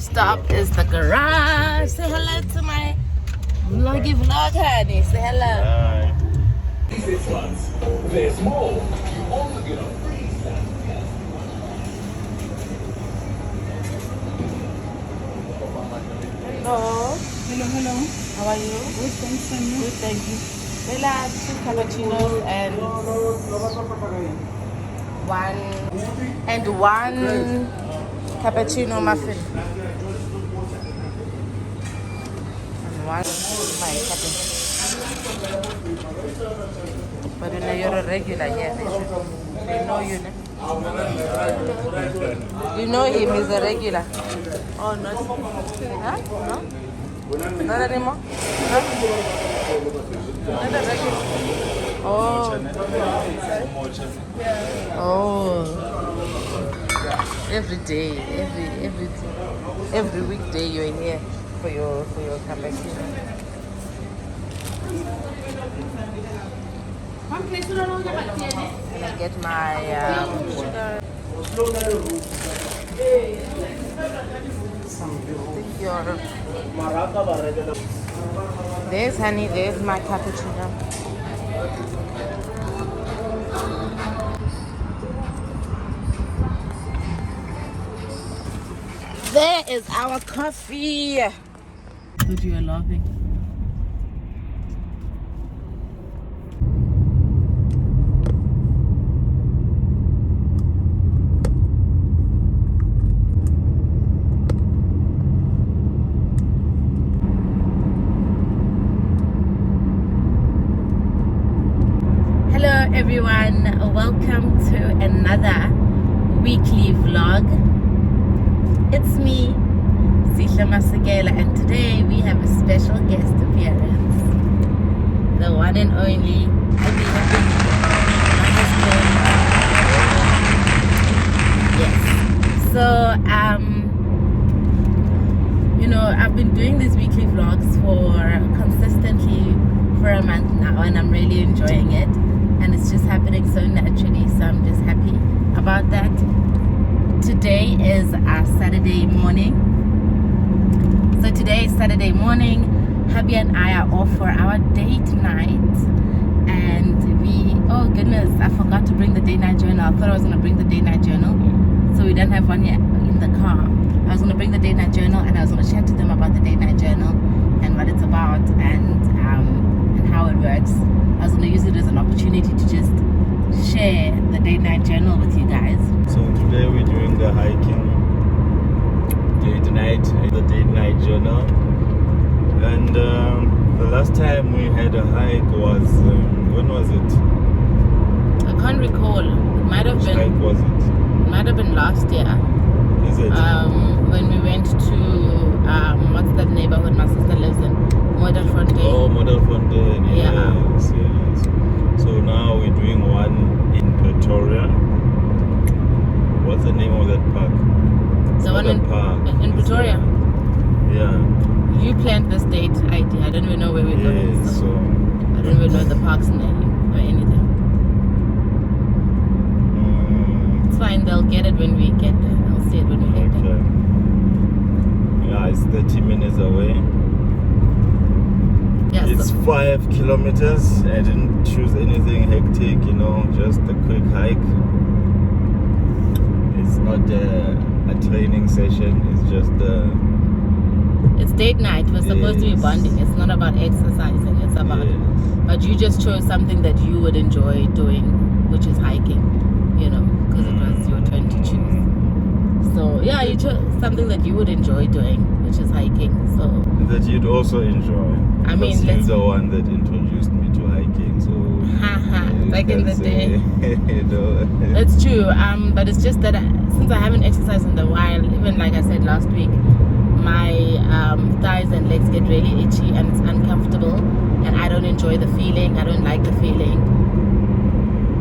first stop is the garage. Say hello to my vloggy vlog, honey. Say hello. Hi. There's more. You also get a free snack. Hello. Hello. How are you? Good, thanks, and you? Good, thank you. Relax, 2 cappuccinos and one cappuccino muffin. And one my cappuccino. But you know you're a regular here. They know you. You know him, he's a regular. Oh, not? Huh? No? Not anymore? Huh? Not a regular. Oh. Oh. Every day, every weekday you're here for your cappuccino. And I get my sugar. There's honey, there's my cappuccino. There is our coffee. But you are laughing. Everyone, welcome to another weekly vlog. It's me, Sihle Masakela, and today we have a special guest appearance. The one and only my husband. Yes. So you know, I've been doing these weekly vlogs consistently for a month now, and I'm really enjoying it. And it's just happening so naturally, so I'm just happy about that. Today is our Saturday morning. So today is Saturday morning. Hubby and I are off for our date night. And oh goodness, I forgot to bring the date night journal. I thought I was going to bring the date night journal. So we don't have one yet in the car. I was going to bring the date night journal, and I was going to chat to them about the date night journal and what it's about and how it works. I was going to use it as an opportunity to just share the date night journal with you guys. So today we're doing the hiking date night, the date night journal. And the last time we had a hike was, when was it? I can't recall. It might have been. Which hike was it? It might have been last year. Is it? When we went to, what's that neighborhood my sister lives in? Model Fontaine. Oh, Model Fontaine. Yeah. Yes. So now we're doing one in Pretoria. What's the name of that park? The one in Pretoria? Yeah. You planned this date idea. I don't even know where we're going. Yes, so I don't even know the park's name or anything. It's fine. They'll get it when we get there. They'll see it when we get there. Yeah, it's 30 minutes away. Yes, it's 5 kilometers. I didn't choose anything hectic, you know, just a quick hike. It's not a training session, it's just it's date night. We're supposed to be bonding. It's not about exercising. It's about but you just chose something that you would enjoy doing, which is hiking, you know, because it was your turn to choose. So yeah, you chose something that you would enjoy doing, which is hiking. So that you'd also enjoy. I mean, you're the one that introduced me to hiking, so back in the day. You know. It's true. But it's just that since I haven't exercised in a while, even like I said last week, my thighs and legs get really itchy and it's uncomfortable, and I don't enjoy the feeling. I don't like the feeling.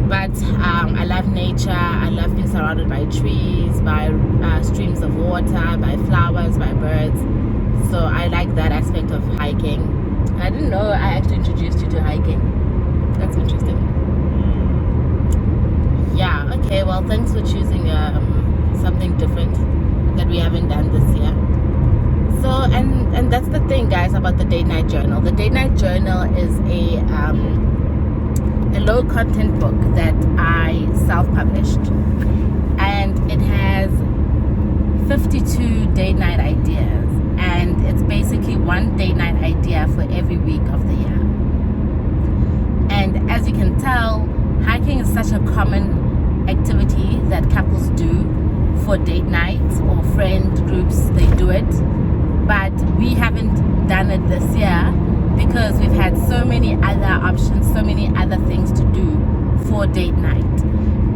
But I love nature. I love being surrounded by trees, by streams of water, by flowers, by birds. So I like that aspect of hiking. I didn't know I actually introduced you to hiking. That's interesting. Yeah, okay, well, thanks for choosing something different that we haven't done this year. about the date night journal. The date night journal is a low content book that I self-published, and it has 52 date night ideas, and it's basically one date night idea for every week of the year. And as you can tell, hiking is such a common activity that couples do for date nights, or friend groups, they do it. But we haven't done it this year because we've had so many other options, so many other things to do for date night.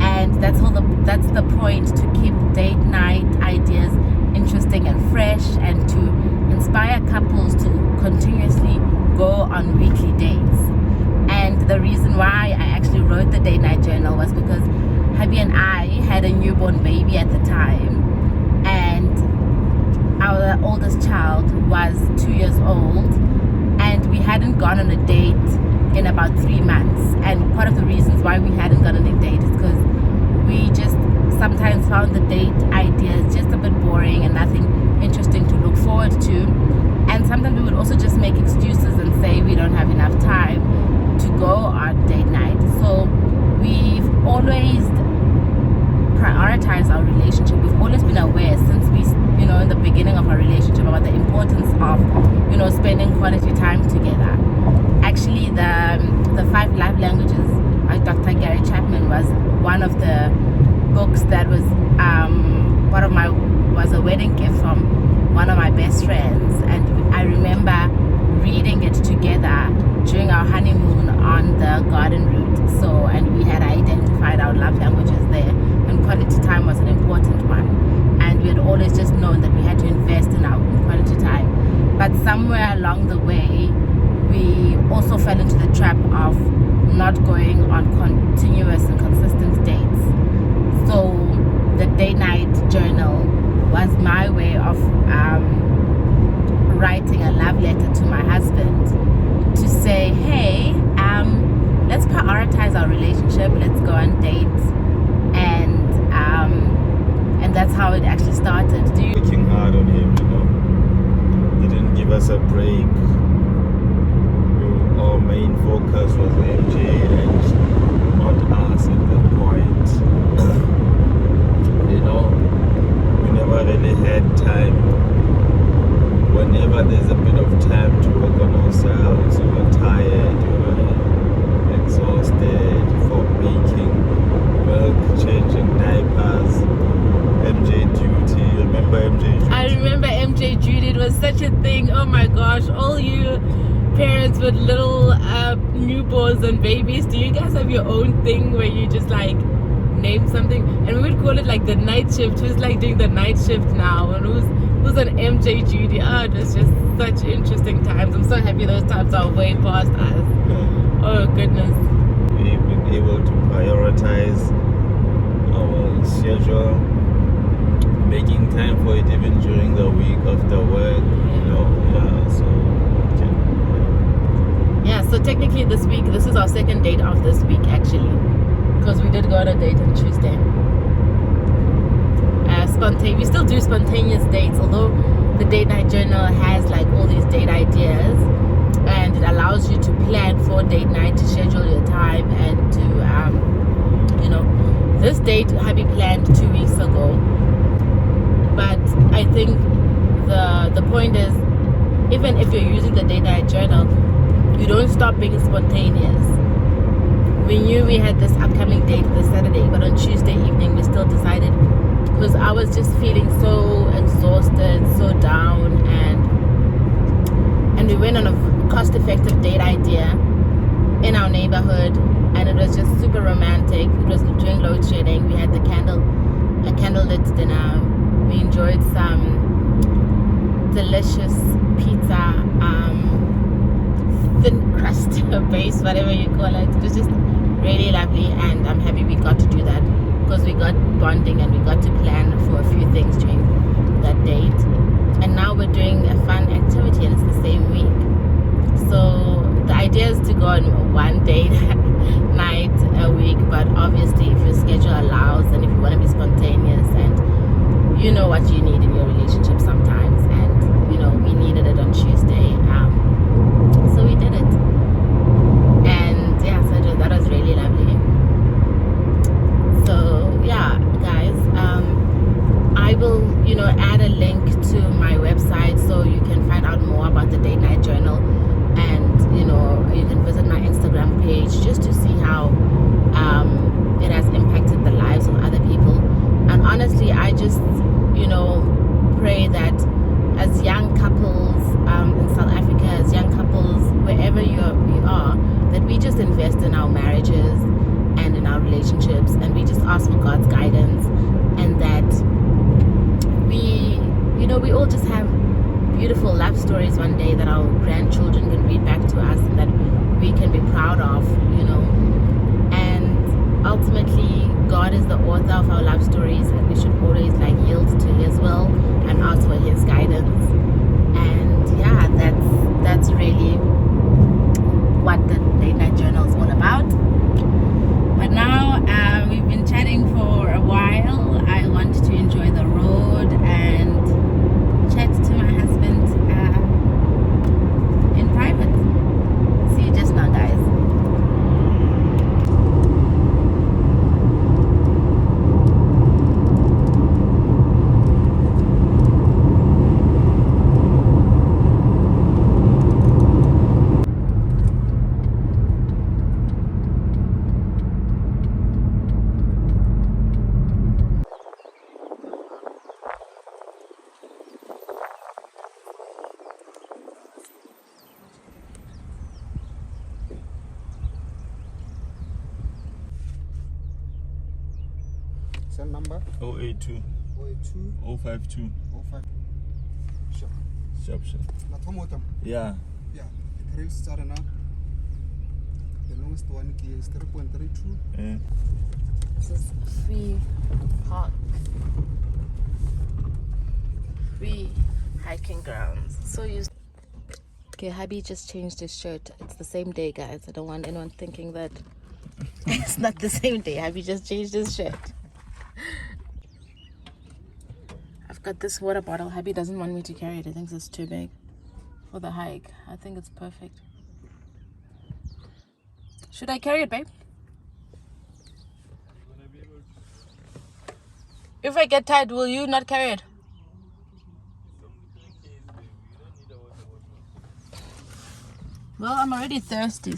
And that's the point, to keep date night ideas interesting and fresh, and to inspire couples to continuously go on weekly dates. And the reason why I actually wrote the date night journal was because hubby and I had a newborn baby at the time, and our oldest child was 2 years old, and we hadn't gone on a date in about 3 months. And part of the reasons why we hadn't gone on a date is because we just sometimes found the date ideas just a bit boring and nothing interesting to look forward to. And sometimes we would also just make excuses and say we don't have enough time to go on date night. So we've always prioritized our relationship. We've always been aware since we, in the beginning of our relationship, about the importance of, spending quality time together. Actually, the 5 Love Languages by Dr. Gary Chapman was one of the books that was was a wedding gift from one of my best friends, and I remember reading it together during our honeymoon on the garden route. And we had identified our love languages there, and quality time was an important one. And we had always just known that we had to invest in our quality time. But somewhere along the way, we also fell into the trap of not going on continuous and consistent dates. So the date night journal was my way of writing a love letter to my husband to say, hey, let's prioritize our relationship, let's go on dates. And that's how it actually started. Working hard on him, He didn't give us a break. Our main focus was MJ and not us at that point. We never really had time. Whenever there's a bit of time to work on ourselves, we were tired, we were exhausted for making milk, changing diapers, MJ duty. Remember MJ duty? I remember MJ duty. It was such a thing. Oh my gosh, all you parents with little newborns and babies, do you guys have your own thing where you just like name something? And we would call it like the night shift. Who's like doing the night shift now, and who's on MJ duty? It was just such interesting times. I'm so happy those times are way past us. Oh goodness. We've been able to prioritize our schedule, making time for it even during the week after work. So technically this week, this is our second date of this week actually, because we did go on a date on Tuesday. We still do spontaneous dates, although the date night journal has like all these date ideas, and it allows you to plan for date night, to schedule your time, and to this date hubby planned 2 weeks ago. But I think the point is, even if you're using the date night journal, you don't stop being spontaneous. We knew we had this upcoming date this Saturday, but on Tuesday evening we still decided, because I was just feeling so exhausted, so down, and we went on a cost-effective date idea in our neighborhood, and it was just super romantic. It was during load shedding. We had a candlelit dinner. We enjoyed some delicious pizza, thin crust base, whatever you call it. It was just really lovely, and I'm happy we got to do that, because we got bonding and we got to plan for a few things during that date. And now we're doing a fun activity, and it's the same week. So the idea is to go on one date night a week, but obviously if your schedule allows, and if you want to be spontaneous, and you know what you need in your relationship sometimes, and we needed it on Tuesday. we just invest in our marriages and in our relationships, and we just ask for God's guidance, and that we all just have beautiful love stories one day that our grandchildren can read back to us and that we can be proud of, and ultimately God is the author of our love stories, and we should always yield to his will and ask for his guidance. And yeah, that's really what the Late Night Journal is all about. But now we've been chatting for a while. I want to enjoy the road and chat to my husband in private. See you just now, guys. Same number? 082 082 052. 05. Sure. Sharp. Not one more time. Yeah. Yeah. The trail started now. The longest one is 3.32. Yeah. This is free park. Free hiking grounds. So used. Okay, hubby just changed his shirt. It's the same day, guys. I don't want anyone thinking that it's not the same day. Hubby just changed his shirt. I've got this water bottle. Hubby doesn't want me to carry it. He thinks it's too big for the hike. I think it's perfect. Should I carry it, babe? If I get tired, will you not carry it? Well, I'm already thirsty.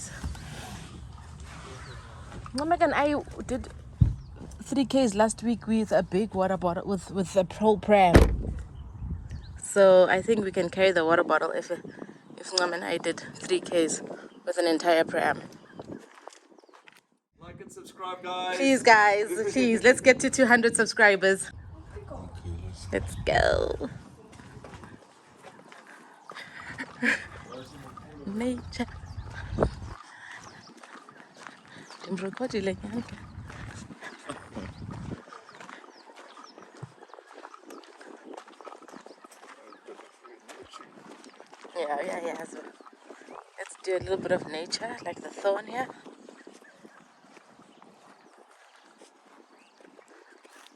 Well, Megan, I did 3Ks last week with a big water bottle with a pro pram. So I think we can carry the water bottle if Ngam and I did 3Ks with an entire pram. Like and subscribe, guys. Please, guys, please, let's get to 200 subscribers. Let's go. Nature. Yeah. So let's do a little bit of nature, like the thorn here.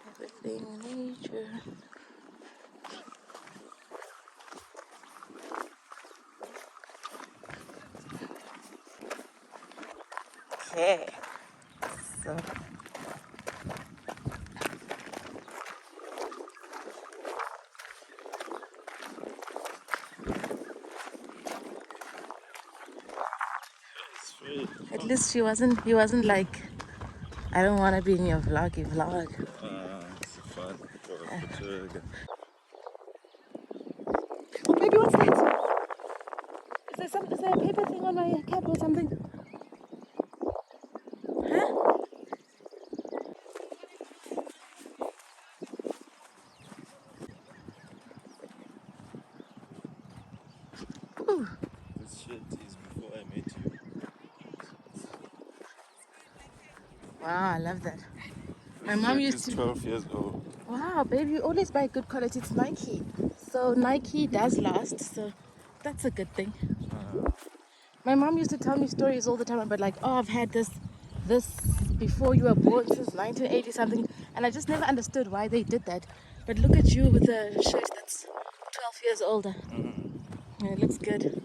Everything nature. Okay. So at least he wasn't like, I don't want to be in your vloggy vlog. It's fun for a picture. Oh baby, what's that? Is there a paper thing on my cap or something? Huh? Ooh. This shit is before I met you. Wow, I love that. My mom used to. 12 years old. Wow, baby, you always buy good quality. It's Nike. So Nike does last. So that's a good thing. My mom used to tell me stories all the time about I've had this before you were born since 1980 something, and I just never understood why they did that. But look at you with a shirt that's 12 years older. Yeah, it looks good.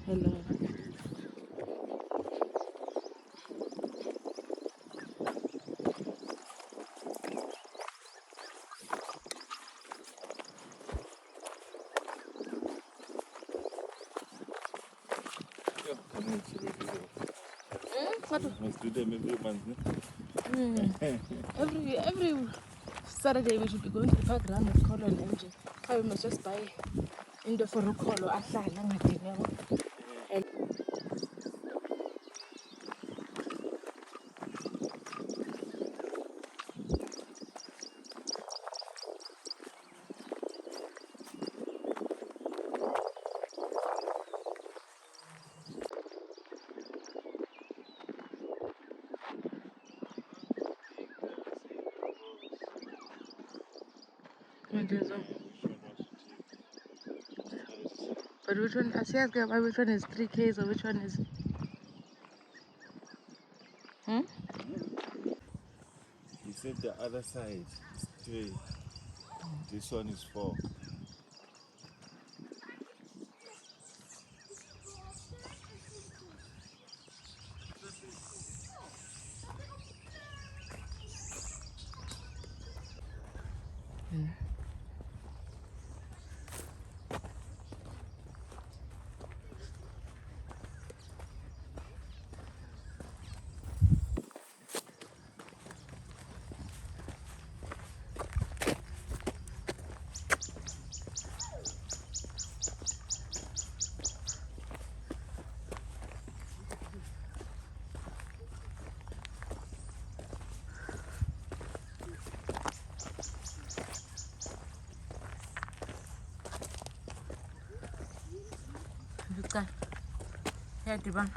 Hello. Let's do them every month. Every Saturday we should be going to the park run with Kaale and MJ. I must just buy into for a colo ahlala ngadini yabo. But which one? I see ask about which one is 3Ks or which one is? He said the other side is 3. This one is 4. Bukan. Ya, di bang.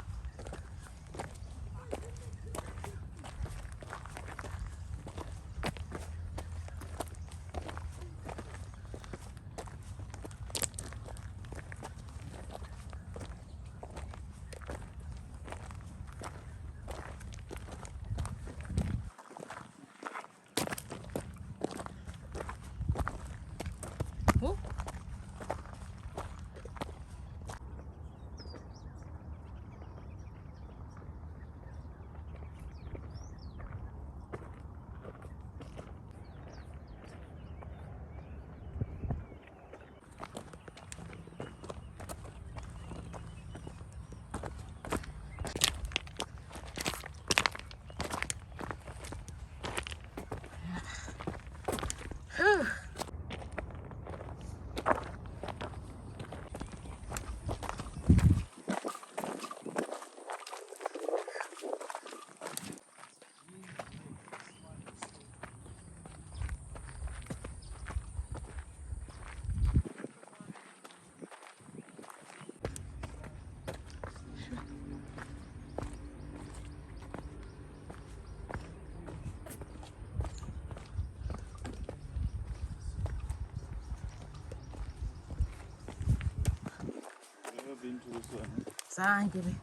Been to this one. Zange be.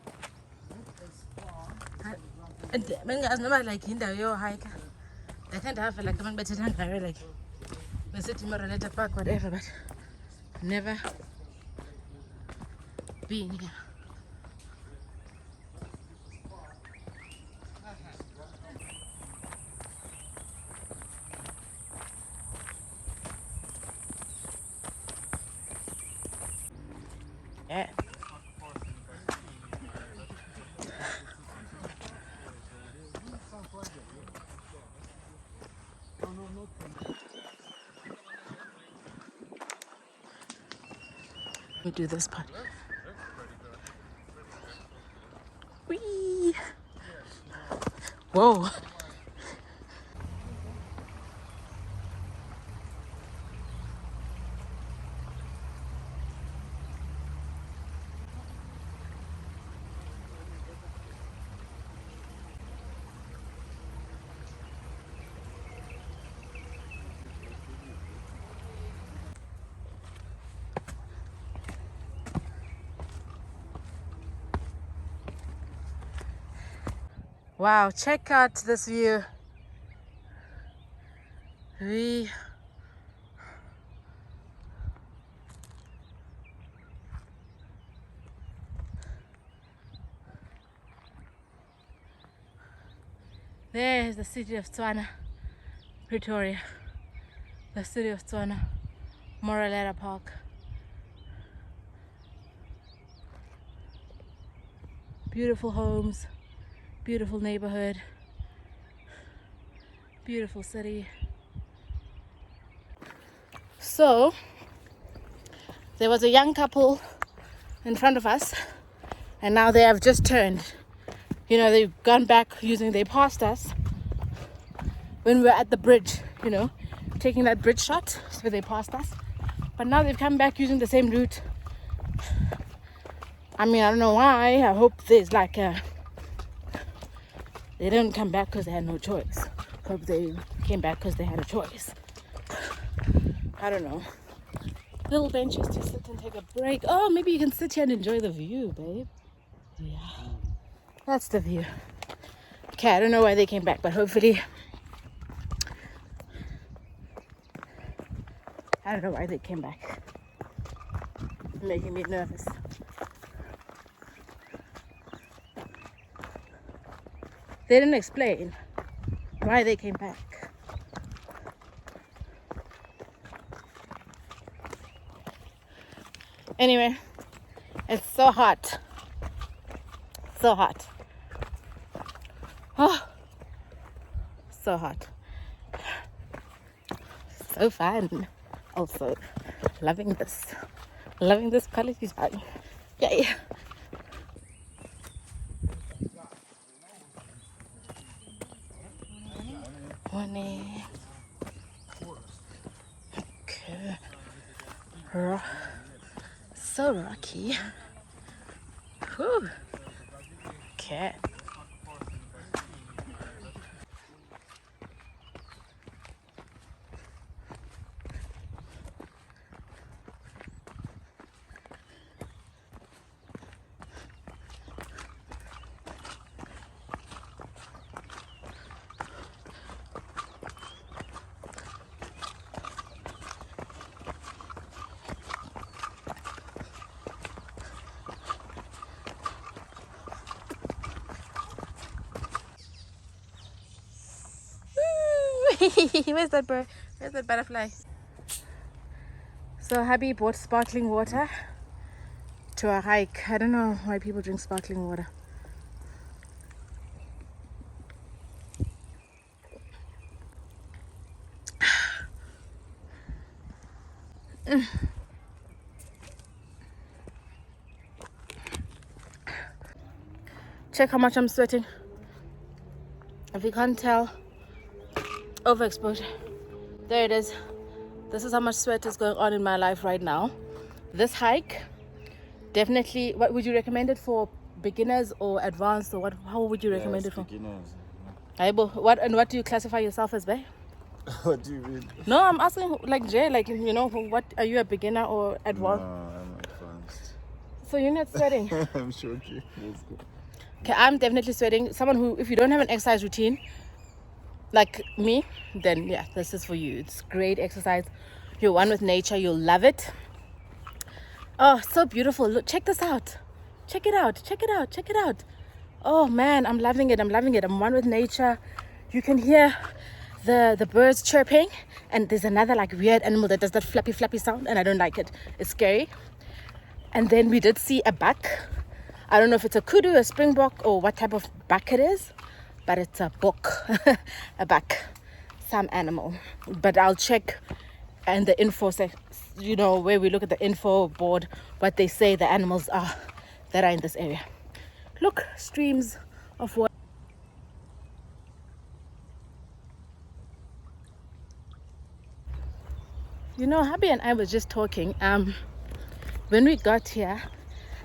Bengazi noma like indawo yo hike. I can't have like abantu bethetha ngayo like besithi Moreleta Park whatever, but never been here. Yeah. We do this part. Whee! Whoa. Wow, check out this view. There's the city of Tswana, Pretoria. The city of Tswana, Moreleta Park. Beautiful homes, beautiful neighborhood, beautiful city. So There was a young couple in front of us, and now they have just turned. You know, they've gone back they passed us when we were at the bridge, you know, taking that bridge shot, so they passed us. But now they've come back using the same route. I mean, I don't know why. I hope there's like a... They didn't come back because they had no choice. Hope they came back because they had a choice. I don't know. Little benches to sit and take a break. Oh, maybe you can sit here and enjoy the view, babe. Yeah, that's the view. Okay, I don't know why they came back, but hopefully... I don't know why they came back. It's making me nervous. They didn't explain why they came back. Anyway, it's so hot. So hot. Oh, so hot. So fun. Also, loving this quality time. Yay. Morning. Okay. So rocky. Whew. Okay. Where's that bird? Where's that butterfly? So hubby bought sparkling water to a hike. I don't know why people drink sparkling water. Check how much I'm sweating. If you can't tell, overexposure. There it is. This is how much sweat is going on in my life right now. This hike, definitely. What would you recommend it for? Beginners or advanced, or what? How would you recommend it for? Beginners. What do you classify yourself as, babe? What do you mean? No, I'm asking like Jay, like, you know, what are you, a beginner or advanced? No, I'm advanced. So you're not sweating? I'm joking. Let's go. Okay, I'm definitely sweating. Someone who, if you don't have an exercise routine like me, then yeah, this is for you. It's great exercise. You're one with nature. You'll love it. Oh, so beautiful. Look, check this out. Check it out. Check it out. Check it out. Oh man, I'm loving it. I'm loving it. I'm one with nature. You can hear the birds chirping, and there's another like weird animal that does that flappy sound, and I don't like it. It's scary. And then we did see a buck. I don't know if it's a kudu, a springbok, or what type of buck it is, but it's a buck, a buck, some animal. But I'll check and the info, you know, where we look at the info board, what they say the animals are that are in this area. Look, streams of water. You know, hubby and I was just talking. When we got here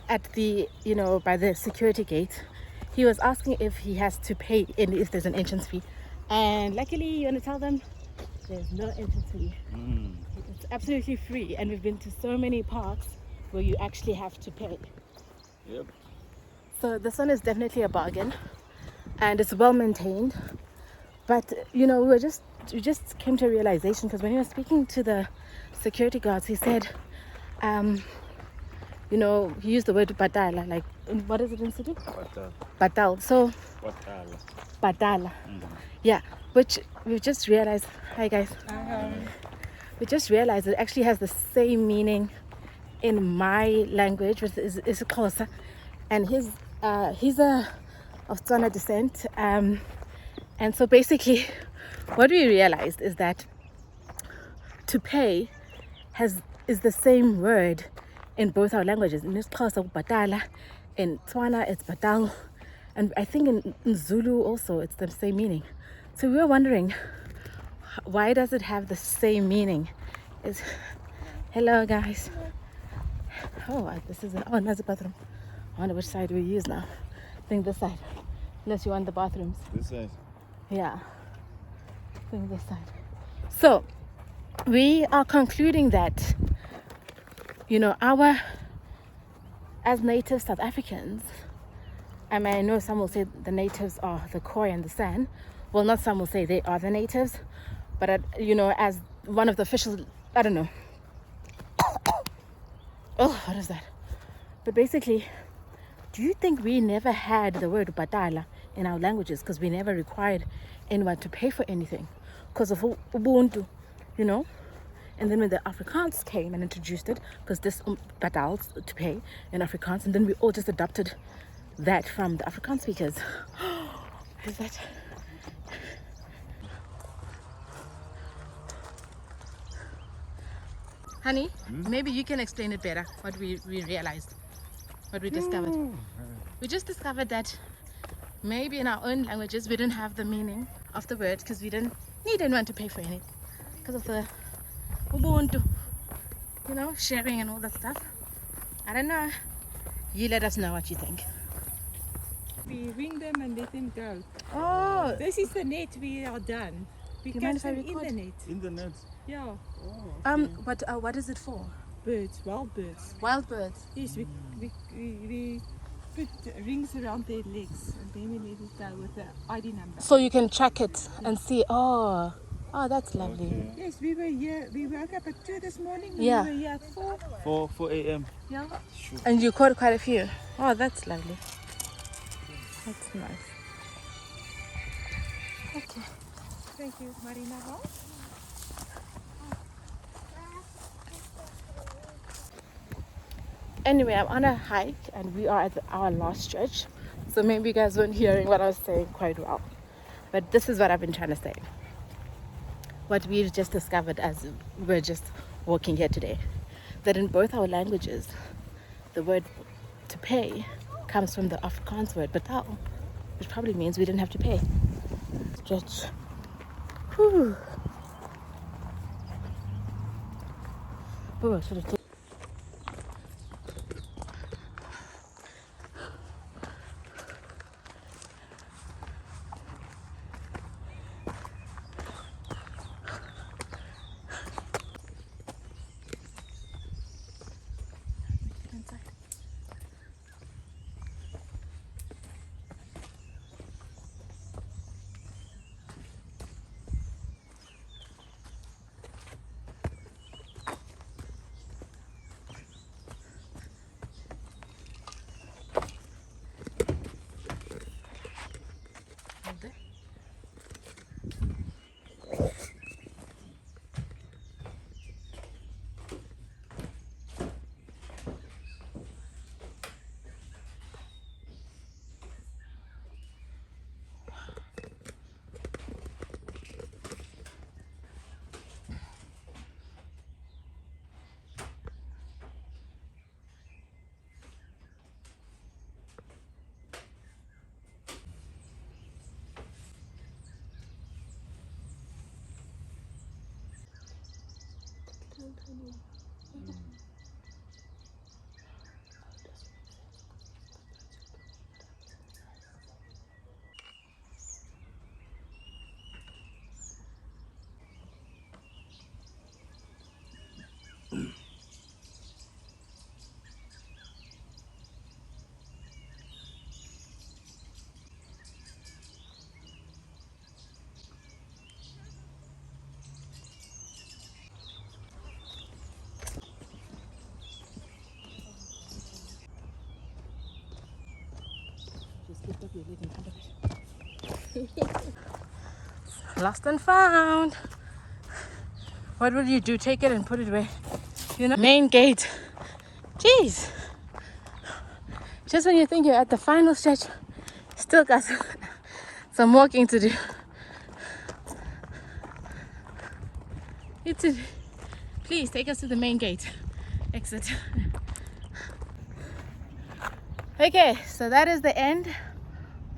at the, you know, by the security gate, he was asking if he has to pay and if there's an entrance fee. And luckily, you want to tell them there's no entrance fee. It's absolutely free. And we've been to so many parks where you actually have to pay. Yep. So this one is definitely a bargain, and it's well maintained. But you know, we just came to a realization, because when he was speaking to the security guards, he said, you know, he used the word badala, like, what is it in Sotho? Batal. So badala. Yeah, which we've just realized. Hi guys. We just realized it actually has the same meaning in my language, which is Xhosa, and he's of Tswana descent, and so basically what we realized is that to pay is the same word in both our languages. In Xhosa, Batala, in Tswana, it's Batal, and I think in Zulu also it's the same meaning. So we were wondering, why does it have the same meaning? Hello, guys. Oh, this is another bathroom. I wonder which side we use now. I think this side, unless you want the bathrooms. This side. Yeah, I think this side. So we are concluding that, as native South Africans, I mean, I know some will say the natives are the Khoi and the San. Well, not some will say they are the natives, but as one of the official, I don't know. Oh, what is that? But basically, do you think we never had the word Batala in our languages because we never required anyone to pay for anything because of Ubuntu, And then when the Afrikaans came and introduced it, because this Batals to pay in Afrikaans, and then we all just adopted that from the Afrikaans speakers. What is that? Honey, maybe you can explain it better, what we realized, what we discovered. We just discovered that maybe in our own languages we didn't have the meaning of the word because we didn't need anyone to pay for anything because of the Ubuntu, sharing and all that stuff. I don't know. You let us know what you think. We ring them and let them go. Oh, This is the net. We are done. We You mind catch if I them in record? the net. In the net. Yeah, what is it for? birds, wild birds. Wild birds. Yes, we put rings around their legs and then we let it go with the ID number. So you can track it and see. Oh, that's lovely. Okay. Yes, we were here. We woke up at 2 this morning. Yeah. We were here at 4. 4 a.m. Yeah. And you caught quite a few. Oh, that's lovely. That's nice. Okay. Thank you, Marina. Anyway, I'm on a hike and we are at our last stretch. So maybe you guys weren't hearing what I was saying quite well. But this is what I've been trying to say. What we've just discovered as we're just walking here today. That in both our languages, the word to pay comes from the Afrikaans word batal, which probably means we didn't have to pay. Stretch. Whew. Oh, I should have taken. Lost and found. What will you do? Take it and put it away. Main gate. Jeez. Just when you think you're at the final stretch, still got some walking to do. Please take us to the main gate. Exit. Okay, so that is the end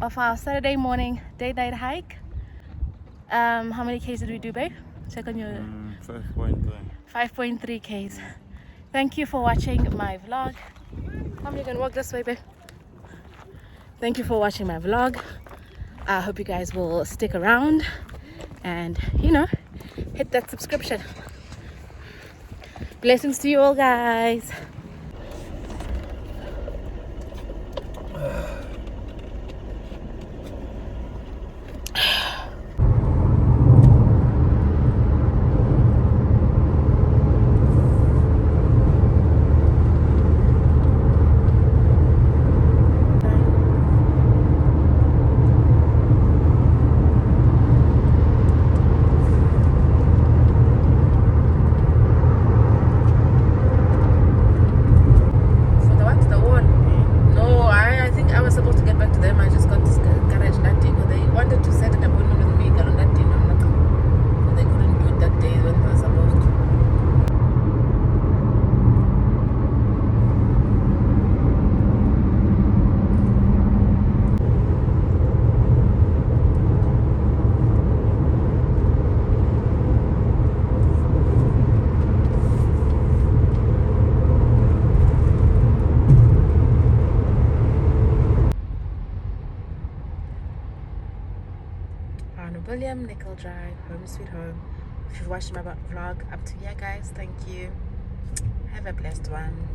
of our Saturday morning date night hike. How many Ks did we do, babe? Check on your 5.3. 5.3 Ks. Thank you for watching my vlog. Mom, you can walk this way, babe. Thank you for watching my vlog. I hope you guys will stick around and, you know, hit that subscription. Blessings to you all, guys. William Nickel Drive, home sweet home. If you've watched my vlog up to here, guys, thank you. Have a blessed one.